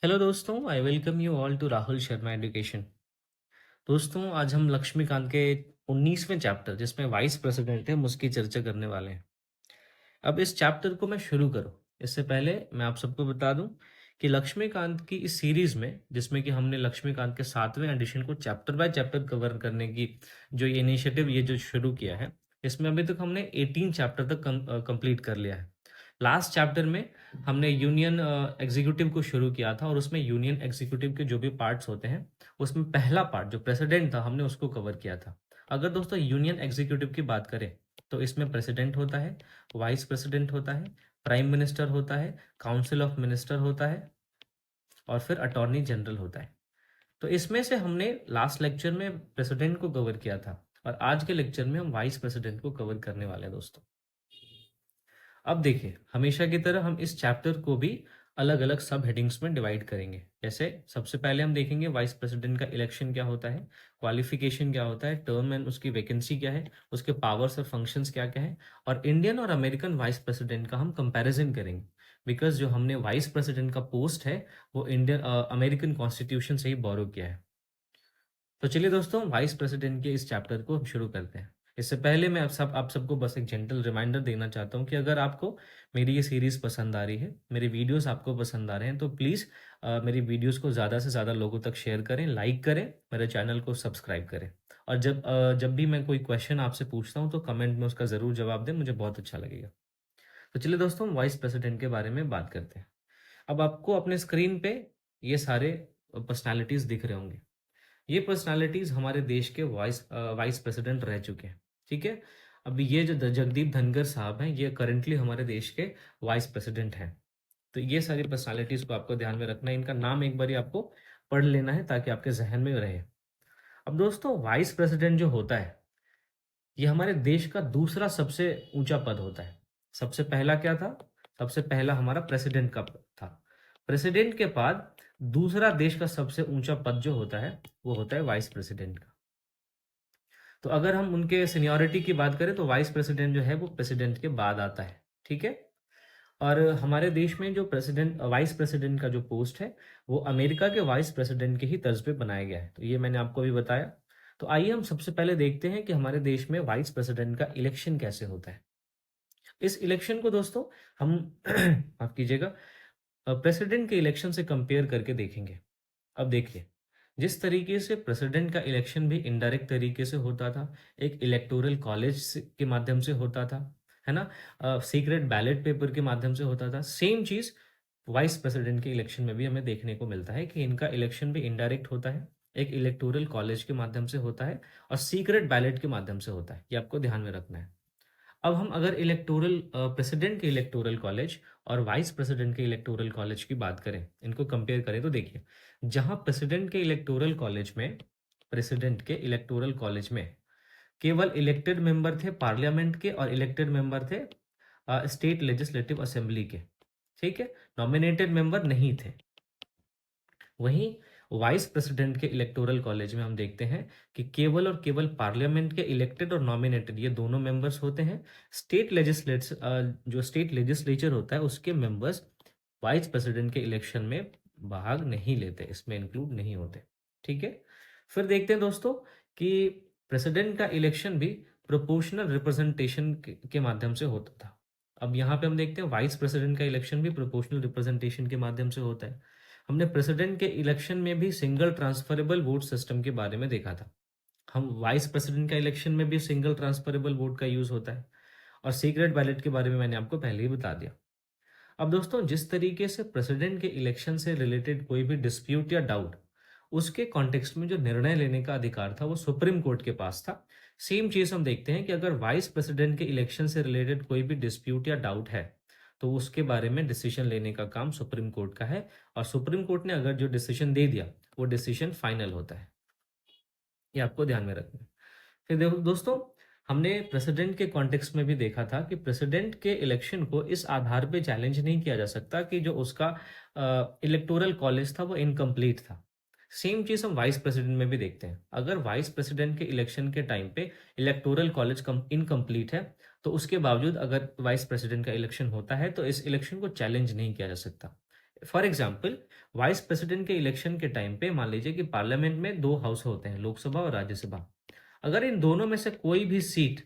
Hello दोस्तों, I welcome you all to Rahul Sharma education. दोस्तों, आज हम लक्ष्मीकांत के 19वें चैप्टर जिसमें वाइस प्रेसिडेंट है उसकी चर्चा करने वाले हैं। अब इस चैप्टर को मैं शुरू करूं इससे पहले मैं आप सबको बता दूं कि लक्ष्मीकांत की इस सीरीज में जिसमें कि हमने लक्ष्मीकांत के 7वें एडिशन को चैप्टर बाय चैप्टर कवर करने की जो ये इनिशिएटिव ये जो शुरू किया है, इसमें अभी तक हमने 18 चैप्टर तक कंप्लीट कर लिया है। लास्ट चैप्टर में हमने यूनियन एग्जीक्यूटिव को शुरू किया था और उसमें यूनियन एग्जीक्यूटिव के जो भी पार्ट्स होते हैं उसमें पहला पार्ट जो प्रेसिडेंट था हमने उसको कवर किया था। अगर दोस्तों यूनियन एग्जीक्यूटिव की बात करें तो इसमें प्रेसिडेंट होता है, वाइस प्रेसिडेंट होता है, प्राइम मिनिस्टर होता है, काउंसिल ऑफ मिनिस्टर होता है और फिर अटॉर्नी जनरल होता है। तो इसमें से हमने लास्ट लेक्चर में प्रेसिडेंट को कवर किया था और आज के लेक्चर में हम वाइस प्रेसिडेंट को कवर करने वाले हैं दोस्तों। अब देखिए, हमेशा की तरह हम इस चैप्टर को भी अलग अलग सब हेडिंग्स में डिवाइड करेंगे। जैसे सबसे पहले हम देखेंगे वाइस प्रेसिडेंट का इलेक्शन क्या होता है, क्वालिफिकेशन क्या होता है, टर्म एंड उसकी वैकेंसी क्या है, उसके पावर्स और फंक्शंस क्या क्या है, और इंडियन और अमेरिकन वाइस प्रेसिडेंट का हम कंपैरिजन करेंगे। बिकॉज जो हमने वाइस प्रेसिडेंट का पोस्ट है वो इंडियन अमेरिकन कॉन्स्टिट्यूशन से ही बोरो किया है। तो चलिए दोस्तों, वाइस प्रेसिडेंट के इस चैप्टर को हम शुरू करते हैं। इससे पहले मैं आप सबको बस एक जेंटल रिमाइंडर देना चाहता हूँ कि अगर आपको मेरी ये सीरीज़ पसंद आ रही है, मेरे वीडियोस आपको पसंद आ रहे हैं, तो प्लीज़ मेरी वीडियोस को ज़्यादा से ज़्यादा लोगों तक शेयर करें, लाइक करें, मेरे चैनल को सब्सक्राइब करें। और जब भी मैं कोई क्वेश्चन आपसे पूछता हूँ तो कमेंट में उसका ज़रूर जवाब दें, मुझे बहुत अच्छा लगेगा। तो चलिए दोस्तों, वाइस प्रेसिडेंट के बारे में बात करते हैं। अब आपको अपने स्क्रीन पे ये सारे पर्सनैलिटीज़ दिख रहे होंगे। ये पर्सनालिटीज हमारे देश के वाइस प्रेसिडेंट रह चुके हैं। ठीक है। अभी ये जो जगदीप धनखड़ साहब हैं ये करंटली हमारे देश के वाइस प्रेसिडेंट हैं। तो ये सारी पर्सनालिटीज को आपको ध्यान में रखना है, इनका नाम एक बार आपको पढ़ लेना है ताकि आपके जहन में रहे। अब दोस्तों, वाइस प्रेसिडेंट जो होता है ये हमारे देश का दूसरा सबसे ऊंचा पद होता है। सबसे पहला क्या था? सबसे पहला हमारा प्रेसिडेंट का पद था। प्रेसिडेंट के बाद दूसरा देश का सबसे ऊंचा पद जो होता है वो होता है वाइस प्रेसिडेंट का। तो अगर हम उनके सीनियरिटी की बात करें तो वाइस प्रेसिडेंट जो है वो प्रेसिडेंट के बाद आता है। ठीक है। और हमारे देश में जो प्रेसिडेंट वाइस प्रेसिडेंट का जो पोस्ट है वो अमेरिका के वाइस प्रेसिडेंट के ही तर्ज पे बनाया गया है। तो ये मैंने आपको अभी बताया। तो आइए हम सबसे पहले देखते हैं कि हमारे देश में वाइस प्रेसिडेंट का इलेक्शन कैसे होता है। इस इलेक्शन को दोस्तों हम माफ कीजिएगा, प्रेसिडेंट के इलेक्शन से कंपेयर करके देखेंगे। अब देखिए, जिस तरीके से प्रेसिडेंट का इलेक्शन भी इनडायरेक्ट तरीके से होता था, एक इलेक्टोरल कॉलेज के माध्यम से होता था, है ना, सीक्रेट बैलेट पेपर के माध्यम से होता था, सेम चीज वाइस प्रेसिडेंट के इलेक्शन में भी हमें देखने को मिलता है कि इनका इलेक्शन भी इनडायरेक्ट होता है, एक इलेक्टोरल कॉलेज के माध्यम से होता है और सीक्रेट बैलेट के माध्यम से होता है। ये आपको ध्यान में रखना है। अब हम अगर इलेक्टोरल प्रेसिडेंट के इलेक्टोरल कॉलेज और वाइस प्रेसिडेंट के इलेक्टोरल कॉलेज की बात करें, इनको कंपेयर करें, तो देखिए, जहां प्रेसिडेंट के इलेक्टोरल कॉलेज में केवल इलेक्टेड मेंबर थे पार्लियामेंट के और इलेक्टेड मेंबर थे स्टेट लेजिस्लेटिव असेंबली के। ठीक है। नॉमिनेटेड मेंबर नहीं थे। वहीं वाइस प्रेसिडेंट के इलेक्टोरल कॉलेज में हम देखते हैं कि केवल और केवल पार्लियामेंट के इलेक्टेड और नॉमिनेटेड ये दोनों मेंबर्स होते हैं। जो स्टेट लेजिस्लेचर होता है उसके मेंबर्स वाइस प्रेसिडेंट के इलेक्शन में भाग नहीं लेते, इसमें इंक्लूड नहीं होते। ठीक है। फिर देखते हैं दोस्तों कि प्रेसिडेंट का इलेक्शन भी प्रोपोर्शनल रिप्रेजेंटेशन के माध्यम से होता था। अब यहाँ पे हम देखते हैं वाइस प्रेसिडेंट का इलेक्शन भी प्रोपोर्शनल रिप्रेजेंटेशन के माध्यम से होता है। हमने प्रेसिडेंट के इलेक्शन में भी सिंगल ट्रांसफरेबल वोट सिस्टम के बारे में देखा था। हम वाइस प्रेसिडेंट का इलेक्शन में भी सिंगल ट्रांसफरेबल वोट का यूज होता है और सीक्रेट बैलेट के बारे में मैंने आपको पहले ही बता दिया। अब दोस्तों, जिस तरीके से प्रेसिडेंट के इलेक्शन से रिलेटेड कोई भी डिस्प्यूट या डाउट, उसके कॉन्टेक्स्ट में जो निर्णय लेने का अधिकार था वो सुप्रीम कोर्ट के पास था। सेम चीज हम देखते हैं कि अगर वाइस प्रेसिडेंट के इलेक्शन से रिलेटेड कोई भी डिस्प्यूट या डाउट है तो उसके बारे में डिसीजन लेने का काम सुप्रीम कोर्ट का है और सुप्रीम कोर्ट ने अगर जो डिसीजन दे दिया वो डिसीजन फाइनल होता है। ये आपको ध्यान में रखना है। फिर देखो दोस्तों, हमने प्रेसिडेंट के कॉन्टेक्स्ट में भी देखा था कि प्रेसिडेंट के इलेक्शन को इस आधार पे चैलेंज नहीं किया जा सकता कि जो उसका इलेक्टोरल कॉलेज था वो इनकम्प्लीट था। सेम चीज हम वाइस प्रेसिडेंट में भी देखते हैं। अगर वाइस प्रेसिडेंट के इलेक्शन के टाइम पे इलेक्टोरल कॉलेज इनकम्प्लीट है तो उसके बावजूद अगर वाइस प्रेसिडेंट का इलेक्शन होता है तो इस इलेक्शन को चैलेंज नहीं किया जा सकता। फॉर एग्जाम्पल, वाइस प्रेसिडेंट के इलेक्शन के टाइम पे मान लीजिए कि पार्लियामेंट में दो हाउस होते हैं, लोकसभा और राज्यसभा। अगर इन दोनों में से कोई भी सीट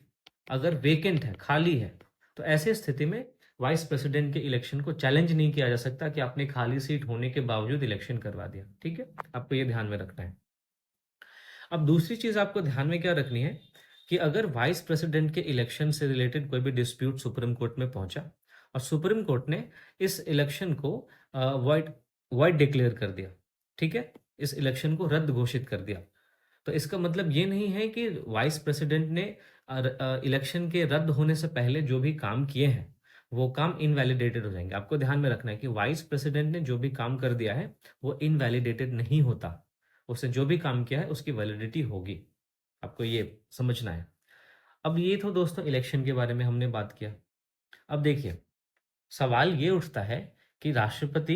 अगर वेकेंट है, खाली है, तो ऐसी स्थिति में वाइस प्रेसिडेंट के इलेक्शन को चैलेंज नहीं किया जा सकता कि आपने खाली सीट होने के बावजूद इलेक्शन करवा दिया। ठीक है, आपको ये ध्यान में रखना है। अब दूसरी चीज आपको ध्यान में क्या रखनी है कि अगर वाइस प्रेसिडेंट के इलेक्शन से रिलेटेड कोई भी डिस्प्यूट सुप्रीम कोर्ट में पहुंचा और सुप्रीम कोर्ट ने इस इलेक्शन को वाइड वाइड डिक्लेयर कर दिया, ठीक है, इस इलेक्शन को रद्द घोषित कर दिया, तो इसका मतलब ये नहीं है कि वाइस प्रेसिडेंट ने इलेक्शन के रद्द होने से पहले जो भी काम किए हैं वो काम इनवैलिडेटेड हो जाएंगे। आपको ध्यान में रखना है कि वाइस प्रेसिडेंट ने जो भी काम कर दिया है वो इनवैलिडेटेड नहीं होता, उसने जो भी काम किया है उसकी वैलिडिटी होगी। आपको ये समझना है। अब ये तो दोस्तों इलेक्शन के बारे में हमने बात किया। अब देखिए, सवाल ये उठता है कि राष्ट्रपति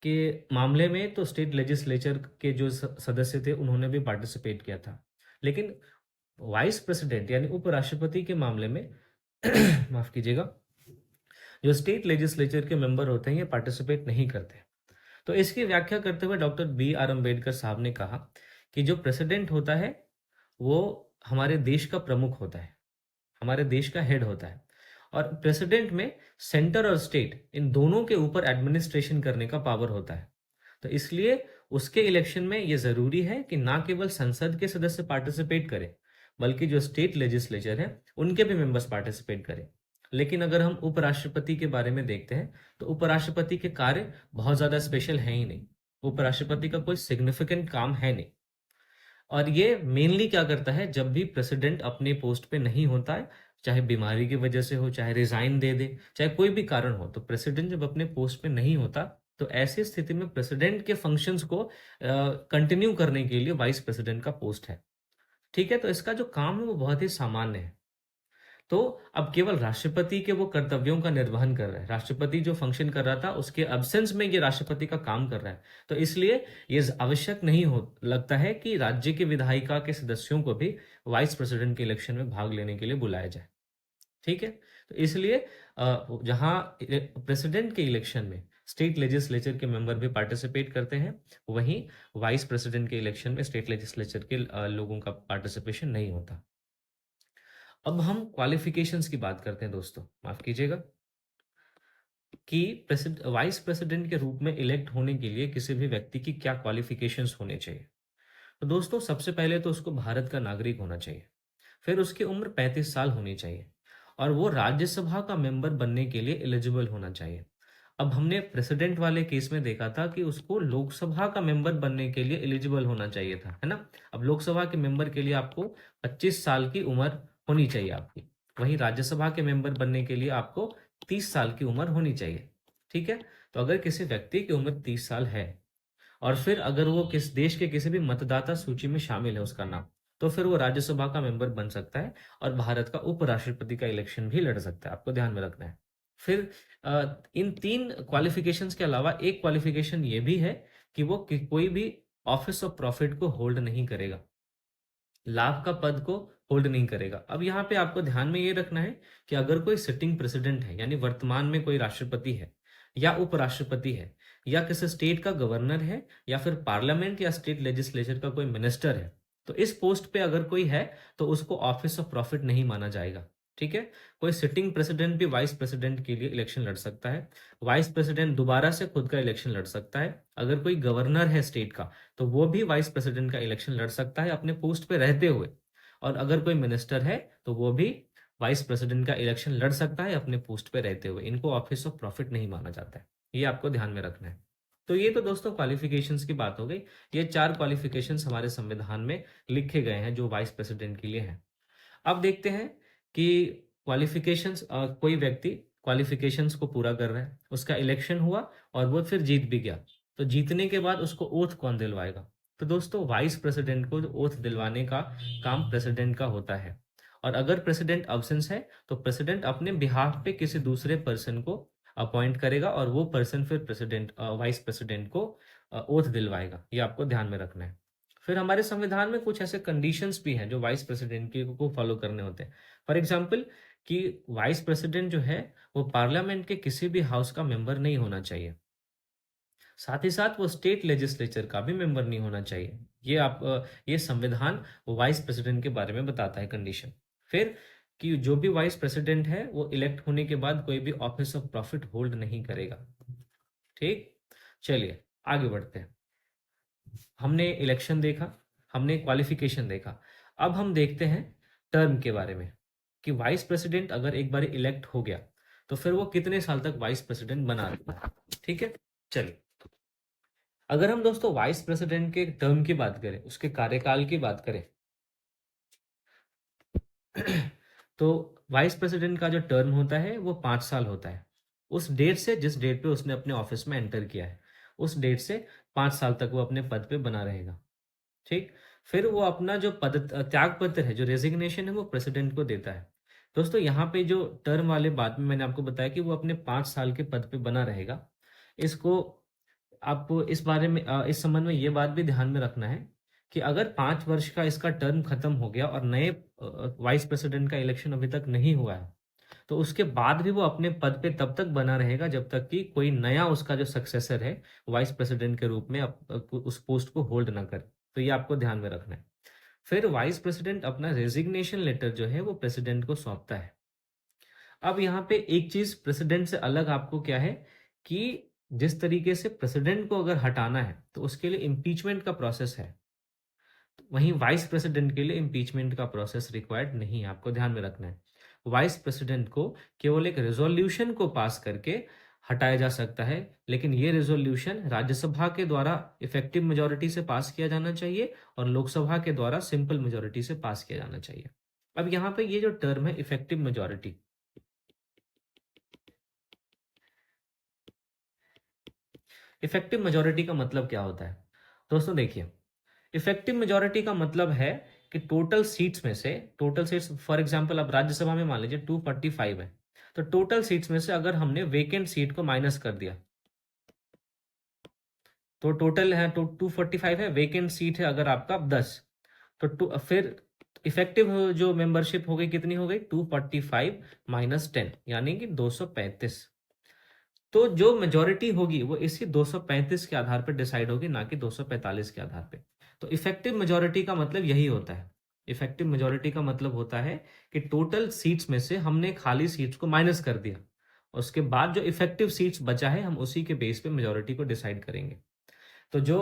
के मामले में तो स्टेट लेजिस्लेचर के जो सदस्य थे उन्होंने भी पार्टिसिपेट किया था, लेकिन वाइस प्रेसिडेंट यानी उपराष्ट्रपति के मामले में माफ कीजिएगा, जो स्टेट लेजिस्लेचर के मेंबर होते हैं ये पार्टिसिपेट नहीं करते। तो इसकी व्याख्या करते हुए डॉक्टर बी आर अम्बेडकर साहब ने कहा कि जो प्रेसिडेंट होता है वो हमारे देश का प्रमुख होता है, हमारे देश का हेड होता है, और प्रेसिडेंट में सेंटर और स्टेट इन दोनों के ऊपर एडमिनिस्ट्रेशन करने का पावर होता है। तो इसलिए उसके इलेक्शन में यह जरूरी है कि ना केवल संसद के सदस्य पार्टिसिपेट करें बल्कि जो स्टेट लेजिस्लेचर है उनके भी मेंबर्स पार्टिसिपेट करें। लेकिन अगर हम उपराष्ट्रपति के बारे में देखते हैं तो उपराष्ट्रपति के कार्य बहुत ज्यादा स्पेशल है ही नहीं, उपराष्ट्रपति का कोई सिग्निफिकेंट काम है नहीं। और ये मेनली क्या करता है, जब भी प्रेसिडेंट अपने पोस्ट पे नहीं होता है, चाहे बीमारी की वजह से हो, चाहे रिजाइन दे दे, चाहे कोई भी कारण हो, तो प्रेसिडेंट जब अपने पोस्ट पे नहीं होता तो ऐसी स्थिति में प्रेसिडेंट के फंक्शंस को कंटिन्यू करने के लिए वाइस प्रेसिडेंट का पोस्ट है। ठीक है, तो इसका जो काम है वो बहुत ही सामान्य है। तो अब केवल राष्ट्रपति के वो कर्तव्यों का निर्वहन कर रहा है, राष्ट्रपति जो फंक्शन कर रहा था उसके अब्सेंस में ये राष्ट्रपति का काम कर रहा है। तो इसलिए ये आवश्यक नहीं हो लगता है कि राज्य के विधायिका के सदस्यों को भी वाइस प्रेसिडेंट के इलेक्शन में भाग लेने के लिए बुलाया जाए। ठीक है, तो इसलिए जहां प्रेसिडेंट के इलेक्शन में स्टेट लेजिस्लेचर के मेंबर भी पार्टिसिपेट करते हैं, वहीं वाइस प्रेसिडेंट के इलेक्शन में स्टेट लेजिस्लेचर के लोगों का पार्टिसिपेशन नहीं होता। अब हम क्वालिफिकेशंस की बात करते हैं दोस्तों, माफ कीजिएगा, कि वाइस प्रेसिडेंट के रूप में इलेक्ट होने के लिए किसी भी व्यक्ति की क्या क्वालिफिकेशंस होने चाहिए। तो दोस्तों सबसे पहले तो उसको भारत का नागरिक होना चाहिए, फिर उसकी उम्र 35 साल होनी चाहिए और वो राज्यसभा का मेंबर बनने के लिए एलिजिबल होना चाहिए। अब हमने प्रेसिडेंट वाले केस में देखा था कि उसको लोकसभा का मेंबर बनने के लिए एलिजिबल होना चाहिए था, है ना। अब लोकसभा के मेंबर के लिए आपको 25 साल की उम्र होनी चाहिए आपकी, वहीं राज्यसभा के मेंबर बनने के लिए आपको 30 साल की उम्र होनी चाहिए। ठीक है, तो अगर किसी व्यक्ति की उम्र 30 साल है और फिर अगर वो किस देश के किसी भी मतदाता सूची में शामिल है उसका नाम, तो फिर वो राज्यसभा का मेंबर बन सकता है और भारत का उपराष्ट्रपति का इलेक्शन भी लड़ सकता है। आपको ध्यान में रखना है। फिर इन तीन क्वालिफिकेशंस के अलावा एक क्वालिफिकेशन ये भी है कि वो कोई भी ऑफिस ऑफ प्रॉफिट को होल्ड नहीं करेगा, लाभ का पद को होल्ड नहीं करेगा। अब यहाँ पे आपको ध्यान में ये रखना है कि अगर कोई सिटिंग प्रेसिडेंट है यानी वर्तमान में कोई राष्ट्रपति है या उपराष्ट्रपति है या किसी स्टेट का गवर्नर है या फिर पार्लियामेंट या स्टेट लेजिस्लेचर का कोई मिनिस्टर है, तो इस पोस्ट पे अगर कोई है तो उसको ऑफिस ऑफ प्रॉफिट नहीं माना जाएगा। ठीक है, कोई सिटिंग प्रेसिडेंट भी वाइस प्रेसिडेंट के लिए इलेक्शन लड़ सकता है, वाइस प्रेसिडेंट दोबारा से खुद का इलेक्शन लड़ सकता है, अगर कोई गवर्नर है स्टेट का तो वो भी वाइस प्रेसिडेंट का इलेक्शन लड़ सकता है अपने पोस्ट पे रहते हुए, और अगर कोई मिनिस्टर है तो वो भी वाइस प्रेसिडेंट का इलेक्शन लड़ सकता है अपने पोस्ट पे रहते हुए। इनको ऑफिस ऑफ प्रॉफिट नहीं माना जाता है, ये आपको ध्यान में रखना है। तो ये तो दोस्तों क्वालिफिकेशंस की बात हो गई। ये 4 क्वालिफिकेशंस हमारे संविधान में लिखे गए हैं जो वाइस प्रेसिडेंट के लिए हैं। अब देखते हैं कि क्वालिफिकेशंस, कोई व्यक्ति क्वालिफिकेशंस को पूरा कर रहा है, उसका इलेक्शन हुआ और वो फिर जीत भी गया, तो जीतने के बाद उसको ओथ कौन दिलवाएगा। तो दोस्तों वाइस प्रेसिडेंट को ओथ दिलवाने का काम प्रेसिडेंट का होता है, और अगर प्रेसिडेंट अब्सेंस है तो प्रेसिडेंट अपने बिहाफ पे किसी दूसरे पर्सन को अपॉइंट करेगा और वो पर्सन फिर प्रेसिडेंट वाइस प्रेसिडेंट को ओथ दिलवाएगा। ये आपको ध्यान में रखना है। फिर हमारे संविधान में कुछ ऐसे कंडीशंस भी हैं जो वाइस प्रेसिडेंट की को फॉलो करने होते हैं। फॉर एग्जाम्पल कि वाइस प्रेसिडेंट जो है वो पार्लियामेंट के किसी भी हाउस का मेंबर नहीं होना चाहिए। साथ ही साथ वो स्टेट लेजिस्लेचर का भी मेंबर नहीं होना चाहिए। ये संविधान वाइस प्रेसिडेंट के बारे में बताता है कंडीशन। फिर कि जो भी वाइस प्रेसिडेंट है वो इलेक्ट होने के बाद कोई भी ऑफिस ऑफ प्रॉफिट होल्ड नहीं करेगा। ठीक, चलिए आगे बढ़ते हैं। हमने इलेक्शन देखा, हमने क्वालिफिकेशन देखा। अब हम देखते हैं टर्म के बारे में, कि वाइस प्रेसिडेंट अगर एक बार इलेक्ट हो गया तो फिर वो कितने साल तक वाइस प्रेसिडेंट बना रहता है। ठीक है, चलिए अगर हम दोस्तों वाइस प्रेसिडेंट के टर्म की बात करें, उसके कार्यकाल की बात करें, तो वाइस प्रेसिडेंट का जो टर्म होता है वो 5 साल होता है। उस डेट से, जिस डेट पे उसने अपने ऑफिस में एंटर किया है, उस डेट से 5 साल तक वो अपने पद पे बना रहेगा। ठीक, फिर वो अपना जो पद त्याग पत्र है, जो रेजिग्नेशन है, वो प्रेसिडेंट को देता है। दोस्तों यहाँ पे जो टर्म वाले बात में मैंने आपको बताया कि वो अपने 5 साल के पद पे बना रहेगा। इसको आपको इस बारे में इस संबंध में ये बात भी ध्यान में रखना है कि अगर 5 वर्ष का इसका टर्म खत्म हो गया और नए वाइस प्रेसिडेंट का इलेक्शन अभी तक नहीं हुआ है, तो उसके बाद भी वो अपने पद पे तब तक बना रहेगा जब तक कि कोई नया उसका जो सक्सेसर है वाइस प्रेसिडेंट के रूप में उस पोस्ट को होल्ड ना करे। तो ये आपको ध्यान में रखना है। फिर वाइस प्रेसिडेंट अपना रेजिग्नेशन लेटर जो है वो प्रेसिडेंट को सौंपता है। अब यहाँ पे एक चीज प्रेसिडेंट से अलग आपको क्या है, कि जिस तरीके से प्रेसिडेंट को अगर हटाना है तो उसके लिए इम्पीचमेंट का प्रोसेस है, वहीं वाइस प्रेसिडेंट के लिए इम्पीचमेंट का प्रोसेस रिक्वायर्ड नहीं है। आपको ध्यान में रखना है, वाइस प्रेसिडेंट को केवल एक रेजोल्यूशन को पास करके हटाया जा सकता है, लेकिन ये रेजोल्यूशन राज्यसभा के द्वारा इफेक्टिव मेजोरिटी से पास किया जाना चाहिए और लोकसभा के द्वारा सिंपल मेजोरिटी से पास किया जाना चाहिए। अब यहाँ पे ये जो टर्म है इफेक्टिव मेजोरिटी, इफेक्टिव मेजोरिटी का मतलब क्या होता है दोस्तों? देखिए, इफेक्टिव मेजोरिटी का मतलब है कि टोटल सीट्स फॉर एग्जांपल अब राज्यसभा में मान लीजिए 245 है, तो टोटल सीट्स में से अगर हमने वेकेंट सीट को माइनस कर दिया, तो टोटल है तो 245 है, वेकेंट सीट है अगर आपका 10, तो फिर इफेक्टिव जो मेंबरशिप हो गई कितनी हो गई, 245 माइनस 10 यानी कि 235। तो जो मेजोरिटी होगी वो इसी 235 के आधार पर डिसाइड होगी, ना कि 245 के आधार पे। तो इफेक्टिव मेजोरिटी का मतलब यही होता है। इफेक्टिव मेजोरिटी का मतलब होता है कि टोटल सीट्स में से हमने खाली सीट्स को माइनस कर दिया, उसके बाद जो इफेक्टिव सीट्स बचा है हम उसी के बेस पे मेजोरिटी को डिसाइड करेंगे। तो जो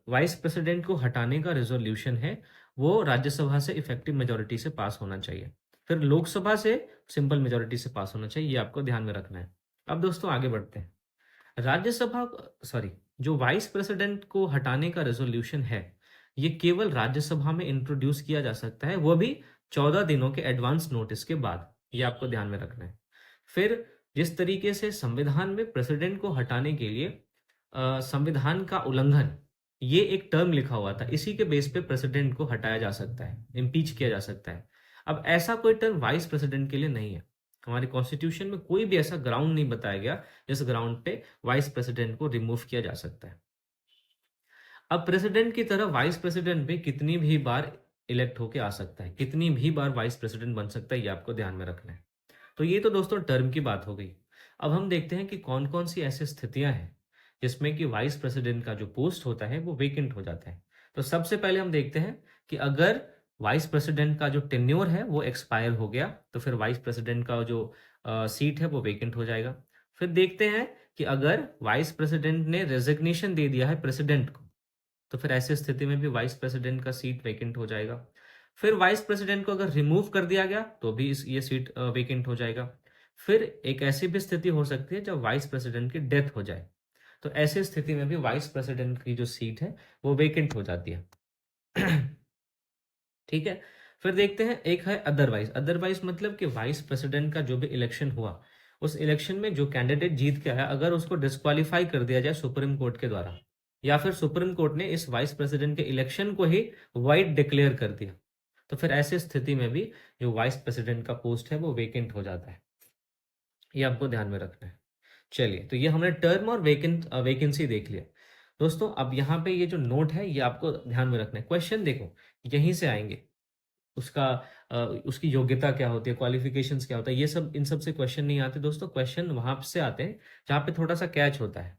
वाइस प्रेसिडेंट को हटाने का रेजोल्यूशन है वो राज्यसभा से इफेक्टिव मेजोरिटी से पास होना चाहिए, फिर लोकसभा से सिंपल मेजोरिटी से पास होना चाहिए। ये आपको ध्यान में रखना है। अब दोस्तों आगे बढ़ते हैं। राज्यसभा सॉरी जो वाइस प्रेसिडेंट को हटाने का रेजोल्यूशन है ये केवल राज्यसभा में इंट्रोड्यूस किया जा सकता है, वो भी 14 दिनों के एडवांस नोटिस के बाद। ये आपको ध्यान में रखना है। फिर जिस तरीके से संविधान में प्रेसिडेंट को हटाने के लिए संविधान का उल्लंघन, ये एक टर्म लिखा हुआ था, इसी के बेस पे प्रेसिडेंट को हटाया जा सकता है, इम्पीच किया जा सकता है। अब ऐसा कोई टर्म वाइस प्रेसिडेंट के लिए नहीं है। हमारे कॉन्स्टिट्यूशन में कोई भी ऐसा ग्राउंड नहीं बताया गया जिस ग्राउंड पे वाइस प्रेसिडेंट को रिमूव किया जा सकता है। अब प्रेसिडेंट की तरह वाइस प्रेसिडेंट भी कितनी भी बार इलेक्ट होके आ सकता है, कितनी भी बार वाइस प्रेसिडेंट बन सकता है, ये आपको ध्यान में रखना है। तो ये तो दोस्तों टर्म की बात हो गई। अब हम देखते हैं कि कौन कौन सी ऐसी स्थितियां हैं जिसमें कि वाइस प्रेसिडेंट का जो पोस्ट होता है वो वेकेंट हो जाता है। तो सबसे पहले हम देखते हैं कि अगर वाइस प्रेसिडेंट का जो टेन्योर है वो एक्सपायर हो गया तो फिर वाइस प्रेसिडेंट का जो सीट है वो वेकेंट हो जाएगा। फिर देखते हैं कि अगर वाइस प्रेसिडेंट ने रेजिग्नेशन दे दिया है प्रेसिडेंट को, तो फिर ऐसी स्थिति में भी वाइस प्रेसिडेंट का सीट वेकेंट हो जाएगा। फिर वाइस प्रेसिडेंट को अगर रिमूव कर दिया गया तो भी ये सीट वेकेंट हो जाएगा। फिर एक ऐसी भी स्थिति हो सकती है जब वाइस प्रेसिडेंट की डेथ हो जाए, तो ऐसी स्थिति में भी वाइस प्रेसिडेंट की जो सीट है वो वेकेंट हो जाती है। ठीक है। फिर देखते हैं, एक है अदरवाइज। अदरवाइज मतलब कि वाइस प्रेसिडेंट का जो भी इलेक्शन हुआ, उस इलेक्शन में जो कैंडिडेट जीत के आया अगर उसको डिस्क्वालीफाई कर दिया जाए सुप्रीम कोर्ट के द्वारा, या फिर सुप्रीम कोर्ट ने इस वाइस प्रेसिडेंट के इलेक्शन को ही वाइड डिक्लेयर कर दिया, तो फिर ऐसी स्थिति में भी जो वाइस प्रेसिडेंट का पोस्ट है वो वेकेंट हो जाता है। ये आपको ध्यान में रखना है। चलिए, तो ये हमने टर्म और वैकेंसी देख लिया। दोस्तों अब यहाँ पे ये जो नोट है ये आपको ध्यान में रखना है। क्वेश्चन देखो यहीं से आएंगे, उसका उसकी योग्यता क्या होती है, क्वालिफिकेशंस क्या होता है, ये सब इन सब से क्वेश्चन नहीं आते दोस्तों। क्वेश्चन वहां से आते हैं जहाँ पे थोड़ा सा कैच होता है।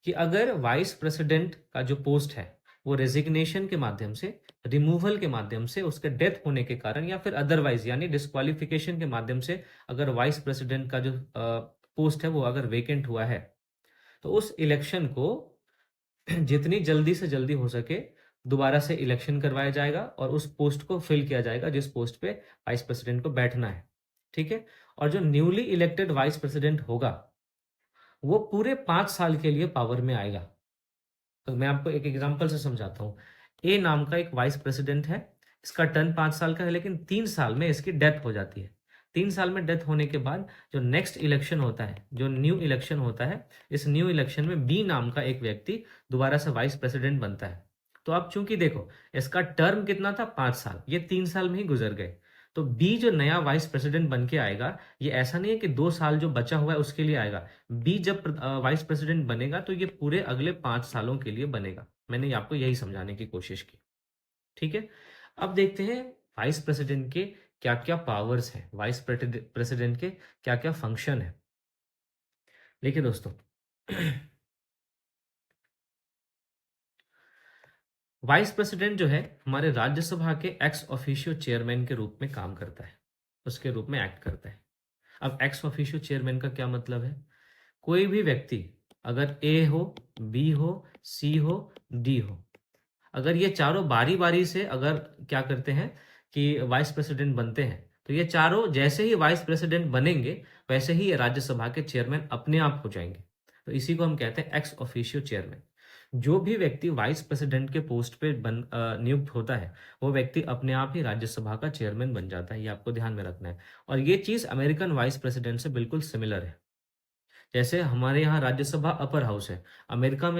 कि अगर वाइस प्रेसिडेंट का जो पोस्ट है वो रेजिग्नेशन के माध्यम से, रिमूवल के माध्यम से, उसके डेथ होने के कारण या फिर अदरवाइज यानी डिस्क्वालिफिकेशन के माध्यम से अगर वाइस प्रेसिडेंट का जो पोस्ट है वो अगर वेकेंट हुआ है, तो उस इलेक्शन को जितनी जल्दी से जल्दी हो सके दोबारा से इलेक्शन करवाया जाएगा और उस पोस्ट को फिल किया जाएगा जिस पोस्ट पे वाइस प्रेसिडेंट को बैठना है। ठीक है। और जो न्यूली इलेक्टेड वाइस प्रेसिडेंट होगा वो पूरे 5 साल के लिए पावर में आएगा। तो मैं आपको एक एग्जांपल से समझाता हूँ। ए नाम का एक वाइस प्रेसिडेंट है, इसका टर्न 5 साल का है, लेकिन 3 साल में इसकी डेथ हो जाती है। 3 साल में डेथ होने के बाद जो नेक्स्ट इलेक्शन होता है, जो न्यू इलेक्शन होता है, इस न्यू इलेक्शन में बी नाम का एक व्यक्ति दोबारा से वाइस प्रेसिडेंट बनता है। तो अब चूंकि देखो इसका टर्म कितना था, 5 साल, ये 3 साल में ही गुजर गए। तो बी जो नया वाइस प्रेसिडेंट बन के आएगा, ये ऐसा नहीं है कि 2 साल जो बचा हुआ है उसके लिए आएगा। बी जब वाइस प्रेसिडेंट बनेगा तो ये पूरे अगले 5 सालों के लिए बनेगा। मैंने आपको यही समझाने की कोशिश की। ठीक है। अब देखते हैं वाइस प्रेसिडेंट के क्या क्या पावर्स हैं, वाइस प्रेसिडेंट के क्या क्या फंक्शन है। देखिए दोस्तों, वाइस प्रेसिडेंट जो है हमारे राज्यसभा के एक्स ऑफिशियो चेयरमैन के रूप में काम करता है, उसके रूप में एक्ट करता है। अब एक्स ऑफिशियो चेयरमैन का क्या मतलब है? कोई भी व्यक्ति, अगर ए हो, बी हो, सी हो, डी हो, अगर ये चारों बारी बारी से अगर क्या करते हैं कि वाइस प्रेसिडेंट बनते हैं, तो ये चारों जैसे ही वाइस प्रेसिडेंट बनेंगे वैसे ही ये राज्यसभा के चेयरमैन अपने आप हो जाएंगे। तो इसी को हम कहते हैं एक्स ऑफिशियो चेयरमैन। जो भी व्यक्ति वाइस प्रेसिडेंट के पोस्ट पे नियुक्त होता है, वो व्यक्ति अपने आप ही राज्यसभा का चेयरमैन बन जाता है। ये आपको ध्यान में रखना है। और ये चीज अमेरिकन वाइस प्रेसिडेंट से बिल्कुल सिमिलर है। जैसे हमारे यहाँ राज्यसभा अपर हाउस है, अमेरिका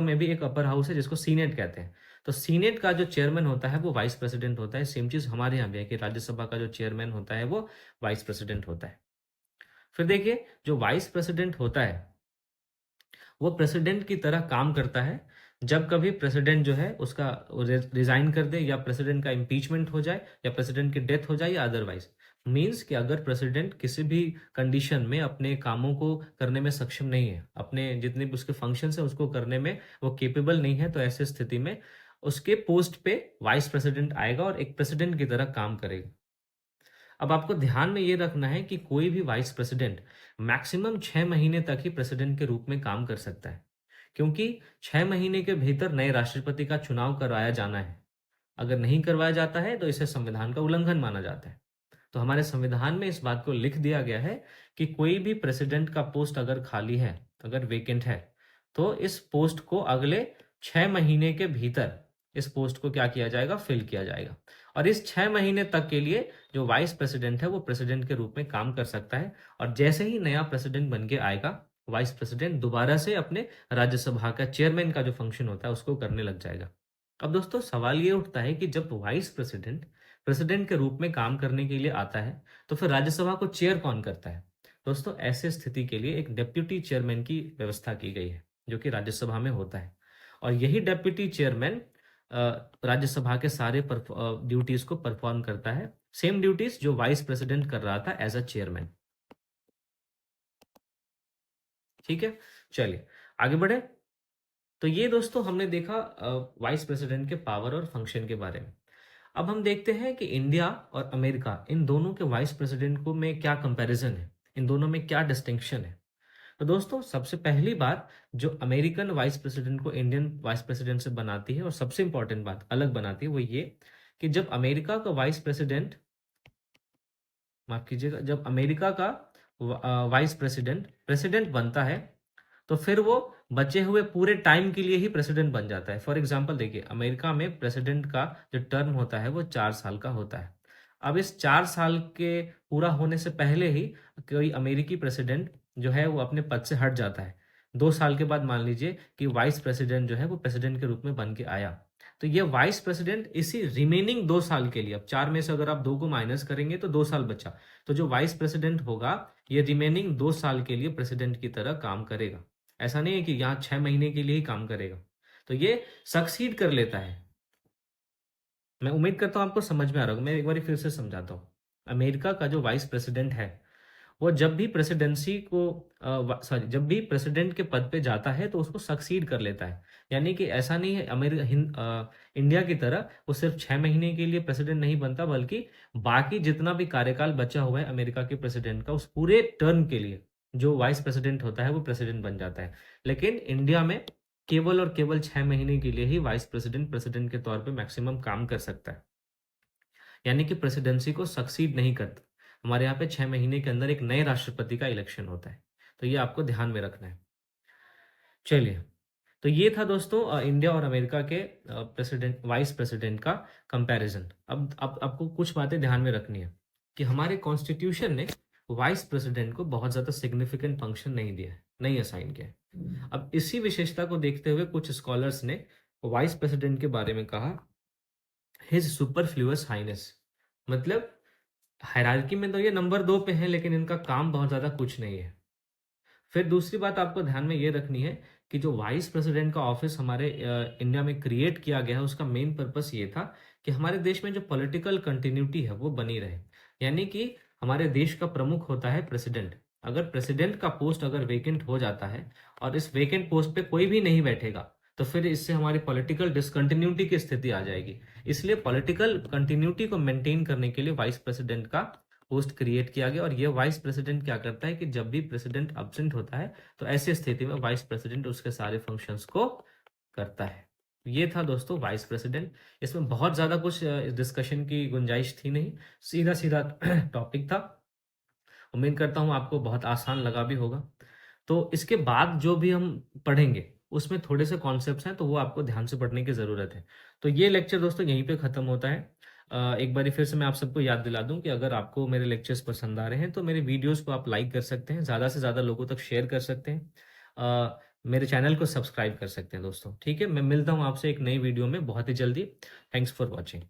में भी एक अपर हाउस है जिसको सीनेट कहते हैं। तो सीनेट का जो चेयरमैन होता है वो वाइस प्रेसिडेंट होता है। सेम चीज हमारे यहाँ भी है कि राज्यसभा का जो चेयरमैन होता है वो वाइस प्रेसिडेंट होता है। फिर देखिए, जो वाइस प्रेसिडेंट होता है वो प्रेसिडेंट की तरह काम करता है। जब कभी प्रेसिडेंट जो है उसका रिजाइन कर दे, या प्रेसिडेंट का इम्पीचमेंट हो जाए, या प्रेसिडेंट की डेथ हो जाए, या अदरवाइज मीन्स कि अगर प्रेसिडेंट किसी भी कंडीशन में अपने कामों को करने में सक्षम नहीं है, अपने जितने भी उसके फंक्शंस है उसको करने में वो केपेबल नहीं है, तो ऐसी स्थिति में उसके पोस्ट पे वाइस प्रेसिडेंट आएगा और एक प्रेसिडेंट की तरह काम करेगा। अब आपको ध्यान में ये रखना है कि कोई भी वाइस प्रेसिडेंट मैक्सिमम 6 महीने तक ही प्रेसिडेंट के रूप में काम कर सकता है, क्योंकि 6 महीने के भीतर नए राष्ट्रपति का चुनाव करवाया जाना है। अगर नहीं करवाया जाता है तो इसे संविधान का उल्लंघन माना जाता है। तो हमारे संविधान में इस बात को लिख दिया गया है कि कोई भी प्रेसिडेंट का पोस्ट अगर खाली है, अगर वेकेंट है, तो इस पोस्ट को अगले 6 महीने के भीतर इस पोस्ट को क्या किया जाएगा, फिल किया जाएगा। और इस 6 महीने तक के लिए जो वाइस प्रेसिडेंट है वो प्रेसिडेंट के रूप में काम कर सकता है। और जैसे ही नया प्रेसिडेंट बन के आएगा, वाइस प्रेसिडेंट दोबारा से अपने राज्यसभा का चेयरमैन का जो फंक्शन होता है उसको करने लग जाएगा। अब दोस्तों सवाल ये उठता है कि जब वाइस प्रेसिडेंट प्रेसिडेंट के रूप में काम करने के लिए आता है, तो फिर राज्यसभा को चेयर कौन करता है? दोस्तों ऐसे स्थिति के लिए एक डेप्यूटी चेयरमैन की व्यवस्था की गई है जो कि राज्यसभा में होता है। और यही डेप्यूटी चेयरमैन राज्यसभा के सारे ड्यूटीज को परफॉर्म करता है, सेम ड्यूटीज जो वाइस प्रेसिडेंट कर रहा था एज अ चेयरमैन। ठीक है, चलिए आगे बढ़े। तो ये दोस्तों हमने देखा वाइस प्रेसिडेंट के पावर और फंक्शन के बारे में। अब हम देखते हैं कि इंडिया और अमेरिका, इन दोनों के वाइस प्रेसिडेंट को में क्या कंपैरिजन है, इन दोनों में क्या डिस्टिंक्शन है। तो दोस्तों सबसे पहली बात जो अमेरिकन वाइस प्रेसिडेंट को इंडियन वाइस प्रेसिडेंट से बनाती है और सबसे इंपॉर्टेंट बात अलग बनाती है वो ये कि जब अमेरिका का वाइस प्रेसिडेंट, माफ कीजिएगा, जब अमेरिका का वाइस प्रेसिडेंट प्रेसिडेंट बनता है तो फिर वो बचे हुए पूरे टाइम के लिए ही प्रेसिडेंट बन जाता है। फॉर एग्जाम्पल देखिए, अमेरिका में प्रेसिडेंट का जो टर्म होता है वो 4 साल का होता है। अब इस 4 साल के पूरा होने से पहले ही कोई अमेरिकी प्रेसिडेंट जो है वो अपने पद से हट जाता है। 2 साल के बाद मान लीजिए कि वाइस प्रेसिडेंट जो है वो प्रेसिडेंट के रूप में बन के आया, तो ये वाइस प्रेसिडेंट इसी रिमेनिंग 2 साल के लिए, अब 4 में से अगर आप 2 को माइनस करेंगे तो 2 साल बचा, तो जो वाइस प्रेसिडेंट होगा ये रिमेनिंग 2 साल के लिए प्रेसिडेंट की तरह काम करेगा। ऐसा नहीं है कि यहाँ 6 महीने के लिए ही काम करेगा। तो ये सक्सीड कर लेता है। मैं उम्मीद करता हूँ आपको समझ में आ रहा होगा, मैं एक बार फिर से समझाता हूँ। अमेरिका का जो वाइस प्रेसिडेंट है वो जब भी प्रेसिडेंसी को जब भी प्रेसिडेंट के पद पे जाता है तो उसको सक्सीड कर लेता है। यानी कि ऐसा नहीं है इंडिया की तरह वो सिर्फ 6 महीने के लिए प्रेसिडेंट नहीं बनता, बल्कि बाकी जितना भी कार्यकाल बचा हुआ है अमेरिका के प्रेसिडेंट का, उस पूरे टर्म के लिए जो वाइस प्रेसिडेंट होता है वो प्रेसिडेंट बन जाता है। लेकिन इंडिया में केवल और केवल 6 महीने के लिए ही वाइस प्रेसिडेंट प्रेसिडेंट के तौर पे मैक्सिमम काम कर सकता है, यानी कि प्रेसिडेंसी को सक्सीड नहीं करता। हमारे यहाँ पे 6 महीने के अंदर एक नए राष्ट्रपति का इलेक्शन होता है। तो ये आपको ध्यान में रखना है। चलिए, तो ये था दोस्तों इंडिया और अमेरिका के प्रेसिडेंट वाइस प्रेसिडेंट का कंपैरिजन। अब आपको कुछ बातें ध्यान में रखनी है कि हमारे कॉन्स्टिट्यूशन ने वाइस प्रेसिडेंट को बहुत ज़्यादा सिग्निफिकेंट फंक्शन नहीं दिया है, नहीं असाइन किया है। अब इसी विशेषता को देखते हुए कुछ स्कॉलर्स ने वाइस प्रेसिडेंट के बारे में कहा, हिज सुपरफ्लुअस हाइनेस, मतलब हायरार्की में तो ये नंबर 2 पे है, लेकिन इनका काम बहुत ज़्यादा कुछ नहीं है। फिर दूसरी बात आपको ध्यान में ये रखनी है कि जो वाइस प्रेसिडेंट का ऑफिस हमारे इंडिया में क्रिएट किया गया है, उसका मेन पर्पस ये था कि हमारे देश में जो पॉलिटिकल कंटिन्यूटी है वो बनी रहे। यानी कि हमारे देश का प्रमुख होता है प्रेसिडेंट। अगर प्रेसिडेंट का पोस्ट अगर वेकेंट हो जाता है और इस वेकेंट पोस्ट पे कोई भी नहीं बैठेगा, तो फिर इससे हमारी पॉलिटिकल डिसकंटिन्यूटी की स्थिति आ जाएगी। इसलिए पॉलिटिकल कंटिन्यूटी को मेंटेन करने के लिए वाइस प्रेसिडेंट का पोस्ट क्रिएट किया गया। और ये वाइस प्रेसिडेंट क्या करता है कि जब भी प्रेसिडेंट अब्सेंट होता है तो ऐसी स्थिति में वाइस प्रेसिडेंट उसके सारे फंक्शंस को करता है। ये था दोस्तों वाइस प्रेसिडेंट। इसमें बहुत ज्यादा कुछ डिस्कशन की गुंजाइश थी नहीं, सीधा सीधा टॉपिक था। उम्मीद करता हूँ आपको बहुत आसान लगा भी होगा। तो इसके बाद जो भी हम पढ़ेंगे उसमें थोड़े से कॉन्सेप्ट्स हैं, तो वो आपको ध्यान से पढ़ने की ज़रूरत है। तो ये लेक्चर दोस्तों यहीं पे ख़त्म होता है। एक बारी फिर से मैं आप सबको याद दिला दूं कि अगर आपको मेरे लेक्चर्स पसंद आ रहे हैं तो मेरे वीडियोस को आप लाइक कर सकते हैं, ज़्यादा से ज़्यादा लोगों तक शेयर कर सकते हैं, मेरे चैनल को सब्सक्राइब कर सकते हैं दोस्तों। ठीक है, मैं मिलता हूँ आपसे एक नई वीडियो में बहुत ही जल्दी। Thanks for watching.